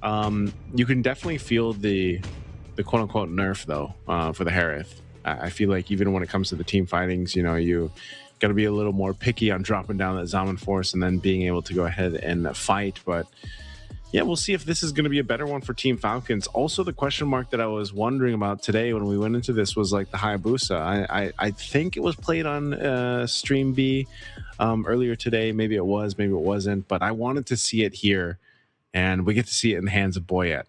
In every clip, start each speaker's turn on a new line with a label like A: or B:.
A: You can definitely feel the quote-unquote nerf, though, for the Harith. I feel like even when it comes to the team fightings, you got to be a little more picky on dropping down that Zaman Force and then being able to go ahead and fight. But yeah, we'll see if this is going to be a better one for Team Falcons. Also, the question mark that I was wondering about today when we went into this was like the Hayabusa. I think it was played on Stream B earlier today. Maybe it was, maybe it wasn't. But I wanted to see it here, and we get to see it in the hands of Boyet.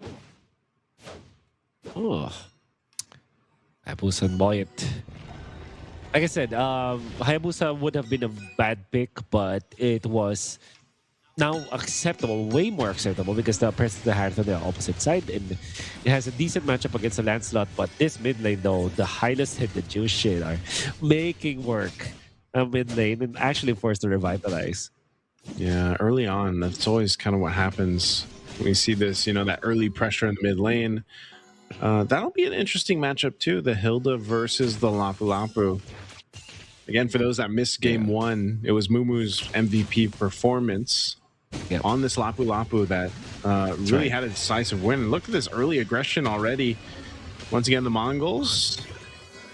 B: Oh, Hayabusa and Boyet. Like I said, Hayabusa would have been a bad pick, but it was now acceptable, way more acceptable, because the presence of the Harith on the opposite side, and it has a decent matchup against the Lancelot. But this mid lane, though, the Hylas and the Jushin are making work mid lane and actually forced to revitalize.
A: Yeah, early on, that's always kind of what happens. We see this, that early pressure in the mid lane. That'll be an interesting matchup too, the Hilda versus the Lapu Lapu. Again, for those that missed game one, it was Mumu's MVP performance on this Lapu Lapu that really had a decisive win. Look at this early aggression already. Once again, the Mongolz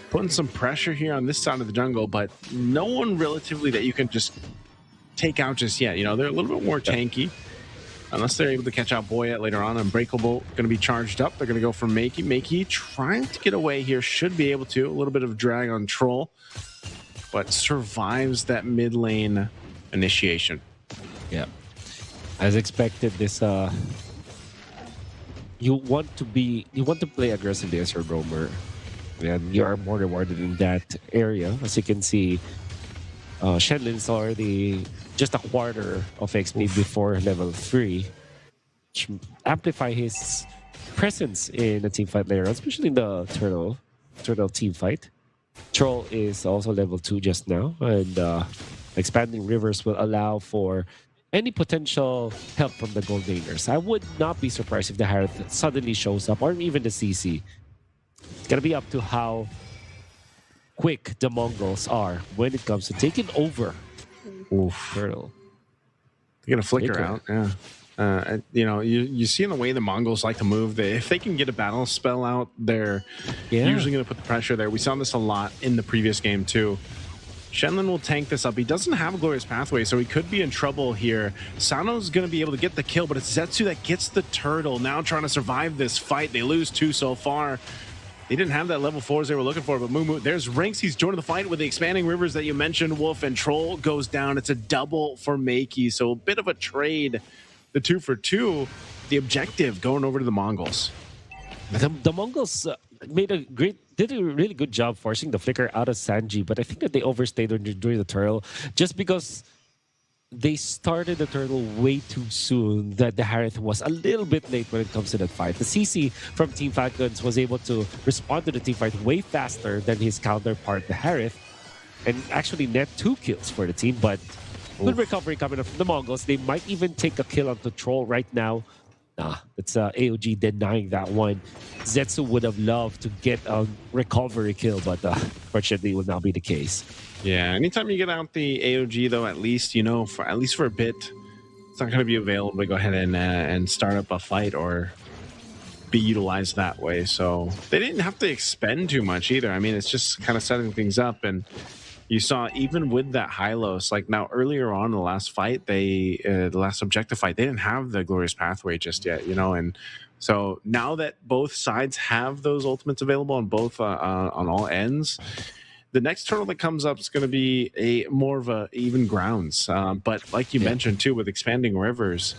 A: putting some pressure here on this side of the jungle, but no one relatively that you can just take out just yet. They're a little bit more tanky. Unless they're able to catch out Boyet later on. Unbreakable going to be charged up. They're going to go for Makey. Makey trying to get away here. Should be able to. A little bit of drag on Troll. But survives that mid lane initiation.
B: Yeah. As expected, this you want to play aggressively as your roamer. And you are more rewarded in that area. As you can see, Shenlin's already just a quarter of XP before level 3, which amplify his presence in the team fight later, especially in the turtle team fight. Troll is also level 2 just now, and expanding rivers will allow for any potential help from the gold laners. I would not be surprised if the Harith suddenly shows up, or even the CC. It's gonna be up to how quick the Mongolz are when it comes to taking over. Turtle.
A: They're gonna flicker out. Yeah. You see in the way the Mongols like to move, if they can get a battle spell out, they're usually going to put the pressure there. We saw this a lot in the previous game too. Shenlin will tank this up. He doesn't have a Glorious Pathway, so he could be in trouble here. Sano's going to be able to get the kill, but it's Zetsu that gets the turtle, now trying to survive this fight. They lose 2 so far. They didn't have that level 4s they were looking for, but Mumu, there's Rinks. He's joining the fight with the expanding rivers that you mentioned. Wolf and Troll goes down. It's a double for Makey, so a bit of a trade. The 2 for 2, the objective going over to the Mongols.
B: The Mongols did a really good job forcing the flicker out of Sanji, but I think that they overstayed during the turtle just because they started the turtle way too soon, that the Harith was a little bit late when it comes to that fight. The CC from Team Falcons was able to respond to the team fight way faster than his counterpart, the Harith, and actually net 2 kills for the team, but good recovery coming up from the Mongols. They might even take a kill onto Troll right now. It's AOG denying that one. Zetsu would have loved to get a recovery kill, but fortunately it will not be the case.
A: Yeah, anytime you get out the AOG, though, at least, for a bit, it's not going to be available to go ahead and start up a fight or be utilized that way. So they didn't have to expend too much either. I mean, it's just kind of setting things up. And you saw even with that Hylos, like now earlier on in the last fight, the last objective fight, they didn't have the Glorious Pathway just yet, and so now that both sides have those ultimates available on both on all ends, the next turtle that comes up is going to be more of a even grounds. But like you mentioned too, with expanding rivers,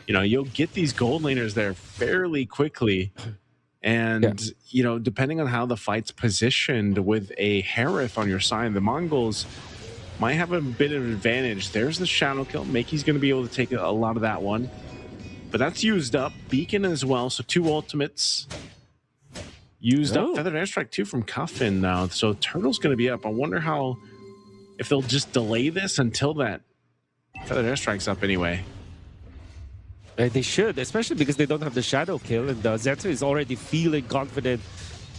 A: you'll get these gold laners there fairly quickly. And, depending on how the fight's positioned with a Harith on your side, the Mongols might have a bit of an advantage. There's the shadow kill. Makey's going to be able to take a lot of that one. But that's used up. Beacon as well. So 2 ultimates used up. Feathered Airstrike too from Cuffin now. So Turtle's going to be up. I wonder if they'll just delay this until that Feathered Airstrike's up anyway.
B: They should, especially because they don't have the shadow kill, and Zetsu is already feeling confident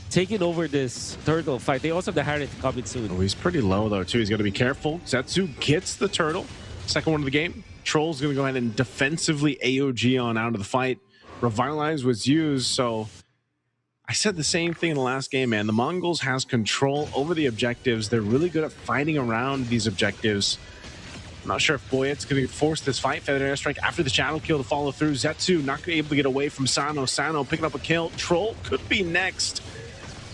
B: taking over this turtle fight. They also have the Harith coming soon.
A: Oh, he's pretty low though too. He's got to be careful. Zetsu gets the turtle. Second one of the game. Troll's going to go ahead and defensively AOG on out of the fight. Revitalize was used, so I said the same thing in the last game, man. The Mongolz has control over the objectives. They're really good at fighting around these objectives. I'm not sure if Boyet's going to force this fight. Feather airstrike after the shadow kill to follow through. Zetsu not going to be able to get away from Sano. Sano picking up a kill. Troll could be next.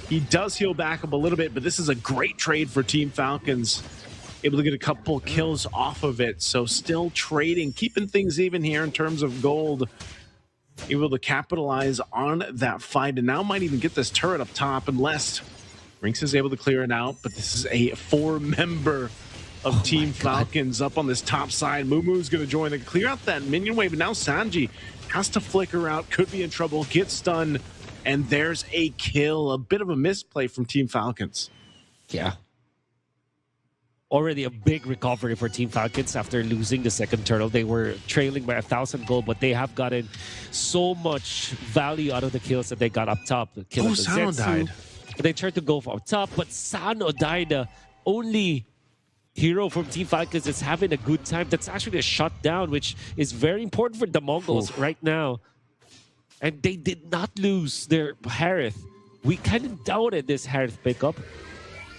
A: He does heal back up a little bit, but this is a great trade for Team Falcons. Able to get a couple kills off of it. So still trading, keeping things even here in terms of gold. Able to capitalize on that fight, and now might even get this turret up top unless Rinks is able to clear it out. But this is a 4-member of Team Falcons up on this top side. Mumu's going to join. They clear out that minion wave, but now Sanji has to flicker out, could be in trouble, get stunned, and there's a kill. A bit of a misplay from Team Falcons.
B: Yeah. Already a big recovery for Team Falcons after losing the second turtle. They were trailing by 1,000 gold, but they have gotten so much value out of the kills that they got up top. The kill of the
A: Sano
B: Zetsu.
A: died.
B: They tried to go for up top, but Sano died. The only hero from Team Falcons that's having a good time. That's actually a shutdown, which is very important for the Mongolz right now. And they did not lose their Harith. We kind of doubted this Harith pickup,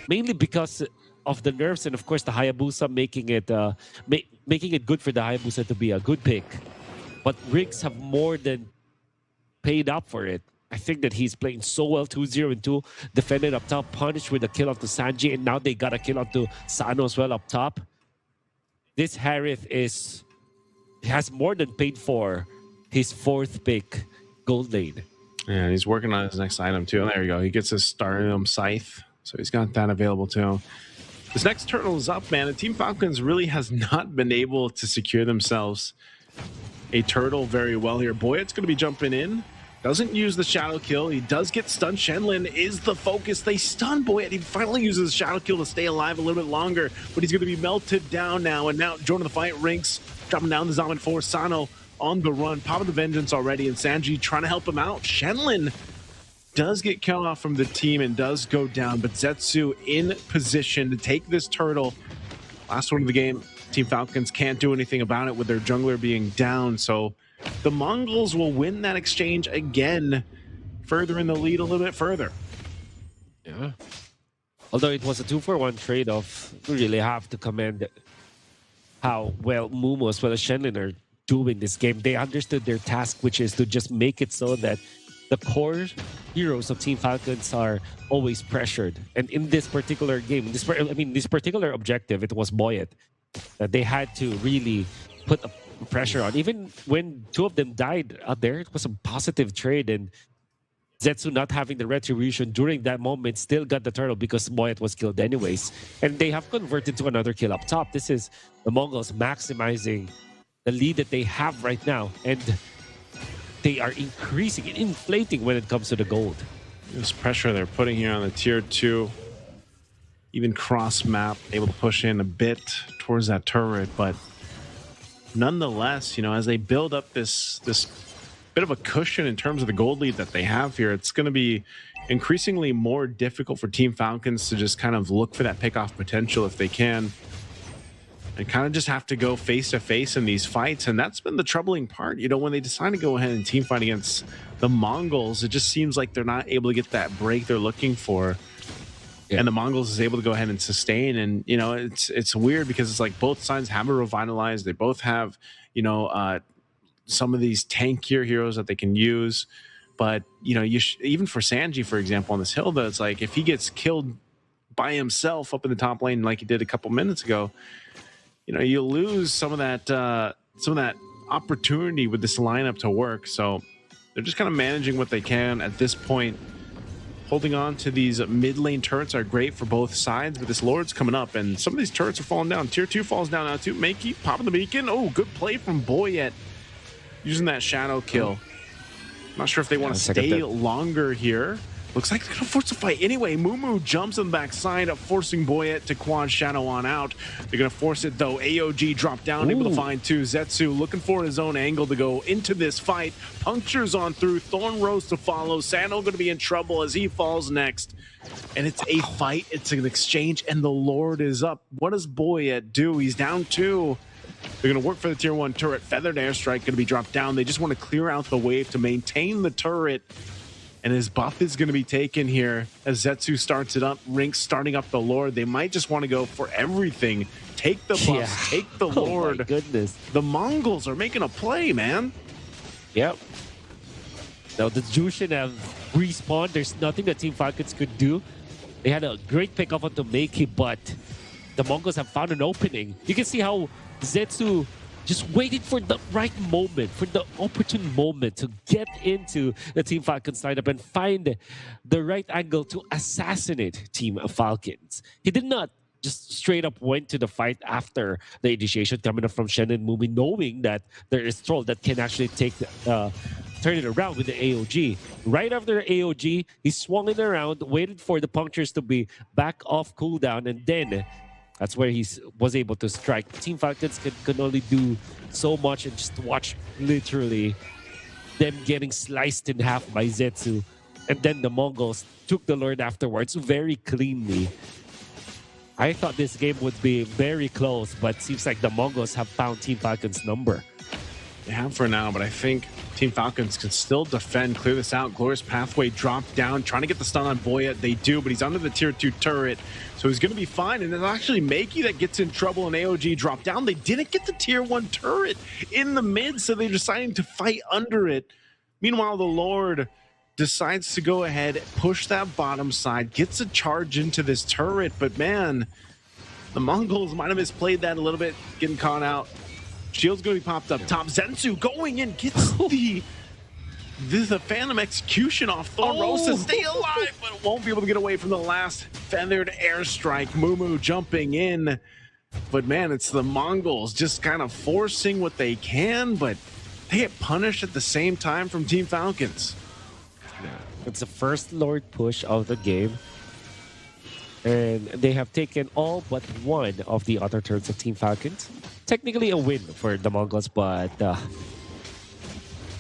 B: mainly because of the nerfs and of course the Hayabusa making it good for the Hayabusa to be a good pick. But Riggs have more than paid up for it. I think that he's playing so well, 2-0 and 2, defended up top, punished with a kill onto Sanji, and now they got a kill onto Sano as well up top. This Harith has more than paid for his 4th pick gold lane.
A: Yeah, he's working on his next item too. There you go. He gets his Stardom Scythe, so he's got that available to him. This next turtle is up, man. And Team Falcons really has not been able to secure themselves a turtle very well here. Boyet's going to be jumping in. Doesn't use the shadow kill. He does get stunned. Shenlin is the focus. They stun Boyet. He finally uses the shadow kill to stay alive a little bit longer, but he's going to be melted down now. And now joining the fight, Rinks dropping down the Zaman 4. Sano on the run, popping the vengeance already, and Sanji trying to help him out. Shenlin does get killed off from the team and does go down, but Zetsu in position to take this turtle. Last one of the game. Team Falcons can't do anything about it with their jungler being down, so the Mongolz will win that exchange again, further in the lead a little bit further.
B: Yeah. Although it was a 2-for-1 trade-off, we really have to commend how well Mumu as well as Shenlin are doing this game. They understood their task, which is to just make it so that the core heroes of Team Falcons are always pressured. And in this particular game, this particular objective, it was Boyet. They had to really put a pressure on. Even when 2 of them died out there, it was a positive trade. And Zetsu not having the retribution during that moment still got the turtle because Boyet was killed anyways. And they have converted to another kill up top. This is the Mongols maximizing the lead that they have right now. And they are increasing and inflating when it comes to the gold.
A: This pressure they're putting here on the tier 2, even cross map, able to push in a bit towards that turret, but nonetheless, you know, as they build up this bit of a cushion in terms of the gold lead that they have here, it's going to be increasingly more difficult for Team Falcons to just kind of look for that pickoff potential if they can, and kind of just have to go face to face in these fights. And that's been the troubling part, you know, when they decide to go ahead and team fight against the Mongols, it just seems like they're not able to get that break they're looking for. Yeah. And the Mongolz is able to go ahead and sustain. And, you know, it's weird because it's like both sides have a revitalized. They both have, you know, some of these tankier heroes that they can use. But, you know, even for Sanji, for example, on this hill, though, it's like if he gets killed by himself up in the top lane like he did a couple minutes ago, you know, you lose some of that opportunity with this lineup to work. So they're just kind of managing what they can at this point. Holding on to these mid lane turrets are great for both sides, but this Lord's coming up, and some of these turrets are falling down. Tier 2 falls down now too. Makey popping the beacon. Oh, good play from Boyet using that shadow kill. Not sure if they want to stay longer here. Looks like they're going to force a fight anyway. Mumu jumps on the backside, forcing Boyet to quad shadow on out. They're going to force it, though. AOG dropped down, able to find 2. Zetsu looking for his own angle to go into this fight. Punctures on through. Thorn Rose to follow. Sandal going to be in trouble as he falls next. And it's a fight. It's an exchange, and the Lord is up. What does Boyet do? He's down 2. They're going to work for the tier 1 turret. Feathered airstrike going to be dropped down. They just want to clear out the wave to maintain the turret. And his buff is going to be taken here as Zetsu starts it up. Rinks starting up the Lord. They might just want to go for everything. Take the buffs, take the Lord.
B: Oh my goodness.
A: The Mongols are making a play, man.
B: Yep. Now the Jushin have respawned. There's nothing that Team Falcons could do. They had a great pickup onto Meiki, but the Mongols have found an opening. You can see how Zetsu just waited for the right moment, for the opportune moment to get into the Team Falcons lineup and find the right angle to assassinate Team Falcons. He did not just straight up went to the fight after the initiation coming up from Shen and Mumi, knowing that there is Troll that can actually take turn it around with the AOG. Right after the AOG, he swung it around, waited for the punctures to be back off cooldown, and then that's where he was able to strike. Team Falcons could only do so much and just watch literally them getting sliced in half by Zetsu. And then the Mongols took the Lord afterwards very cleanly. I thought this game would be very close, but seems like the Mongols have found Team Falcon's number.
A: They have for now, but I think Team Falcons can still defend, clear this out. Glorious Pathway dropped down, trying to get the stun on Boya. They do, but he's under the tier 2 turret, so he's going to be fine. And it's actually Meiki that gets in trouble, and AOG dropped down. They didn't get the tier 1 turret in the mid, so they're deciding to fight under it. Meanwhile, the Lord decides to go ahead, push that bottom side, gets a charge into this turret, but man, the Mongols might have misplayed that a little bit, getting caught out. Shield's going to be popped up top. Zensu going in, gets the Phantom Execution off Thornrosa. Stay alive, but won't be able to get away from the last feathered airstrike. Mumu jumping in. But man, it's the Mongols just kind of forcing what they can, but they get punished at the same time from Team Falcons.
B: It's the first Lord push of the game. And they have taken all but one of the other turns of Team Falcons. Technically a win for the Mongols, but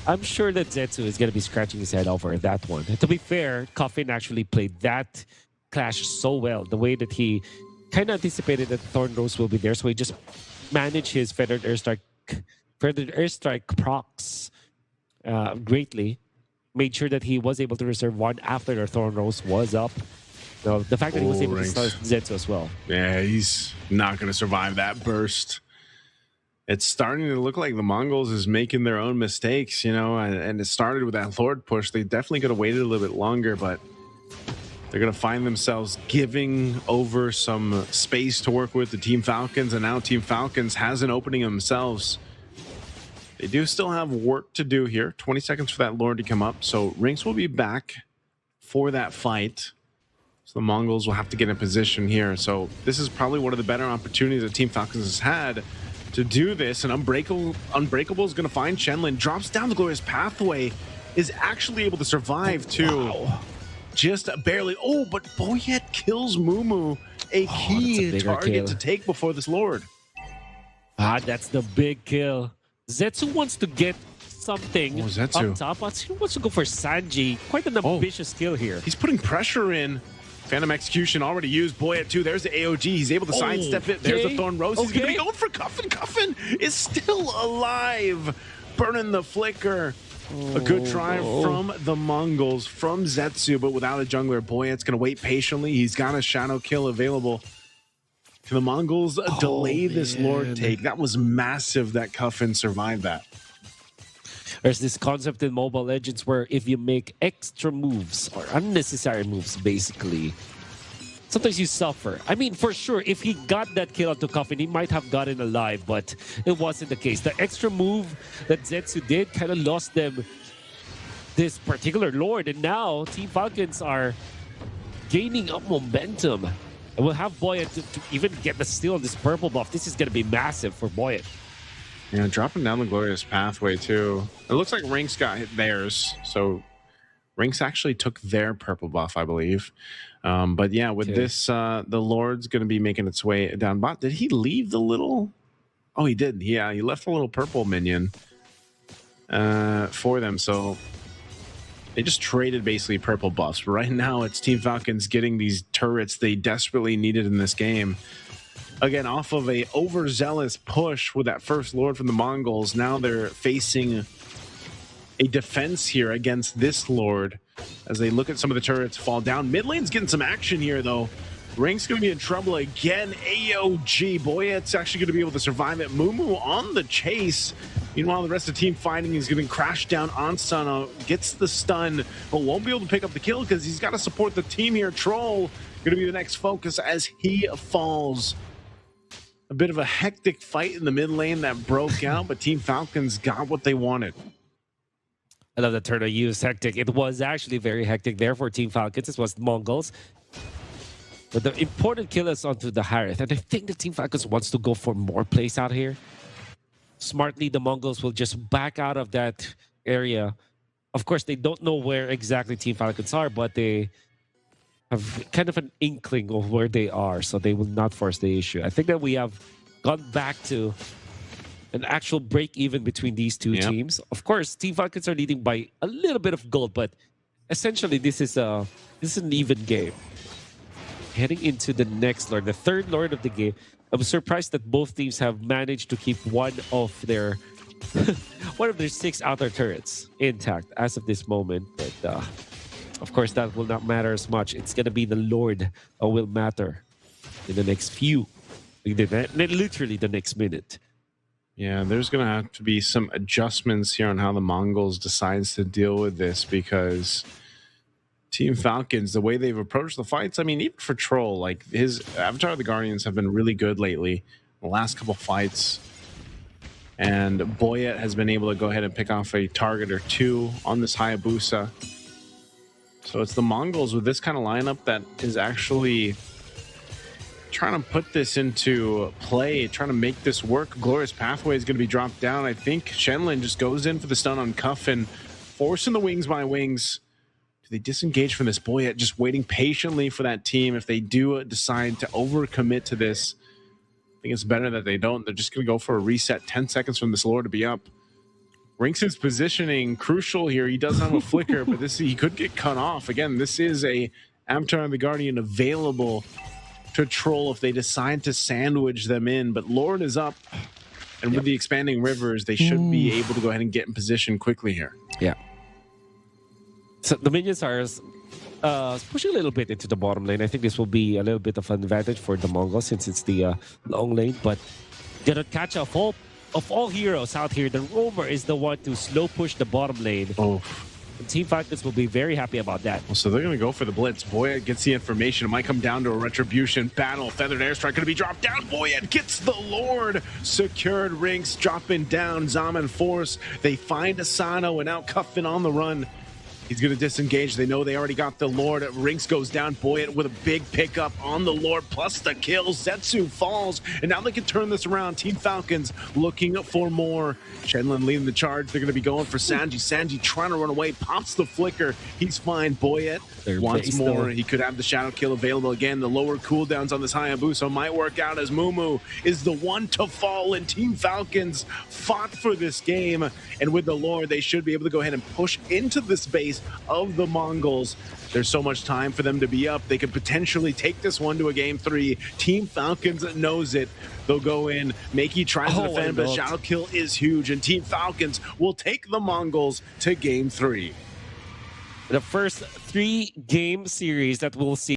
B: I'm sure that Zetsu is going to be scratching his head over that one. And to be fair, Coffin actually played that clash so well. The way that he kind of anticipated that Thorn Rose will be there, so he just managed his feathered airstrike procs greatly. Made sure that he was able to reserve one after the Thorn Rose was up. So the fact that he was able to start Zetsu as well.
A: Yeah, he's not going to survive that burst. It's starting to look like the Mongols is making their own mistakes, you know, and it started with that Lord push. They definitely could have waited a little bit longer, but they're going to find themselves giving over some space to work with the Team Falcons, and now Team Falcons has an opening themselves. They do still have work to do here. 20 seconds for that Lord to come up, so Rinks will be back for that fight. So the Mongols will have to get in position here. So this is probably one of the better opportunities that Team Falcons has had to do this. And Unbreakable is going to find Shenlin, drops down the Glorious Pathway, is actually able to survive too. Wow. Just barely. Oh, but Boyet kills Mumu, a key target to take before this Lord.
B: That's the big kill. Zetsu wants to get something up top, but he wants to go for Sanji. Quite an ambitious kill here.
A: He's putting pressure in. Phantom Execution already used. Boyet too. There's the AOG. He's able to sidestep it. There's the Thorn Rose. He's going to be going for Cuffin. Cuffin is still alive. Burning the flicker. A good try from the Mongols, from Zetsu, but without a jungler. Boyet's going to wait patiently. He's got a shadow kill available. Can the Mongols delay this Lord take? That was massive that Cuffin survived that.
B: There's this concept in Mobile Legends where if you make extra moves or unnecessary moves, basically, sometimes you suffer. I mean, for sure, if he got that kill onto Coffin, he might have gotten alive, but it wasn't the case. The extra move that Zetsu did kind of lost them this particular Lord, and now Team Falcons are gaining up momentum. And we'll have Boyet to even get the steal on this purple buff. This is going to be massive for Boyet.
A: Yeah, dropping down the Glorious Pathway too. It looks like Rinks got hit theirs, so Rinks actually took their purple buff, I believe. But yeah, with this, the Lord's going to be making its way down bot. Did he leave the little... Oh, he did. Yeah, he left a little purple minion for them, so they just traded basically purple buffs. Right now, it's Team Falcons getting these turrets they desperately needed in this game. again, off of a overzealous push with that first Lord from the Mongols. Now they're facing a defense here against this Lord as they look at some of the turrets fall down. Mid lane's getting some action here, though. Rink's going to be in trouble again. AOG, Boyet's actually going to be able to survive it. Mumu on the chase. Meanwhile, the rest of the team fighting is going to crash down on Sana. Gets the stun, but won't be able to pick up the kill because he's got to support the team here. Troll going to be the next focus as he falls. A bit of a hectic fight in the mid lane that broke out, but Team Falcons got what they wanted.
B: I love the turn I used, hectic. It was actually very hectic there for Team Falcons. It was Mongolz. But the important kill is onto the Harith. And I think the Team Falcons wants to go for more plays out here. Smartly, the Mongols will just back out of that area. Of course, they don't know where exactly Team Falcons are, but they have kind of an inkling of where they are, so they will not force the issue. I think that we have gone back to an actual break even between these two teams. Of course, Team Falcons are leading by a little bit of gold, but essentially this is an even game. Heading into the next Lord, the third Lord of the game. I'm surprised that both teams have managed to keep one of their 6 outer turrets intact as of this moment. But of course, that will not matter as much. It's going to be the Lord that will matter in the next literally the next minute.
A: Yeah, there's going to have to be some adjustments here on how the Mongols decides to deal with this, because Team Falcons, the way they've approached the fights, I mean, even for Troll, like his Avatar of the Guardians have been really good lately, the last couple fights. And Boyet has been able to go ahead and pick off a target or two on this Hayabusa. So it's the Mongols with this kind of lineup that is actually trying to put this into play, trying to make this work. Glorious Pathway is going to be dropped down. I think Shenlin just goes in for the stun on Cuff and forcing the wings by wings. Do they disengage from this? Boyet just waiting patiently for that team. If they do decide to overcommit to this, I think it's better that they don't. They're just going to go for a reset. 10 seconds from this Lord to be up. Rinks' positioning crucial here. He does have a flicker, but he could get cut off. Again, this is a Avatar of the Guardian available to Troll if they decide to sandwich them in. But Lord is up, and with the expanding rivers, they should be able to go ahead and get in position quickly here.
B: Yeah. So the minions are pushing a little bit into the bottom lane. I think this will be a little bit of an advantage for the Mongols since it's the long lane. But gonna catch up of all heroes out here. The Roamer is the one to slow push the bottom lane.
A: Oh.
B: And Team Falcons will be very happy about that.
A: Well, so they're going to go for the blitz. Boyet gets the information. It might come down to a retribution battle. Feathered airstrike going to be dropped down. Boyet gets the Lord. Secured. Rinks dropping down. Zaman Force. They find Asano and out Cuffin on the run. He's going to disengage. They know they already got the Lord. Rinks goes down. Boyet with a big pickup on the Lord, plus the kill. Zetsu falls, and now they can turn this around. Team Falcons looking for more. Shenlin leading the charge. They're going to be going for Sanji. Sanji trying to run away. Pops the flicker. He's fine. Boyet wants more. He could have the shadow kill available again. The lower cooldowns on this Hayabusa might work out as Mumu is the one to fall, and Team Falcons fought for this game. And with the Lord, they should be able to go ahead and push into the space of the Mongols. There's so much time for them to be up. They could potentially take this one to a game 3. Team Falcons knows it. They'll go in. Makey tries to defend, but shadow kill is huge, and Team Falcons will take the Mongols to game 3.
B: The first 3-game series that we'll see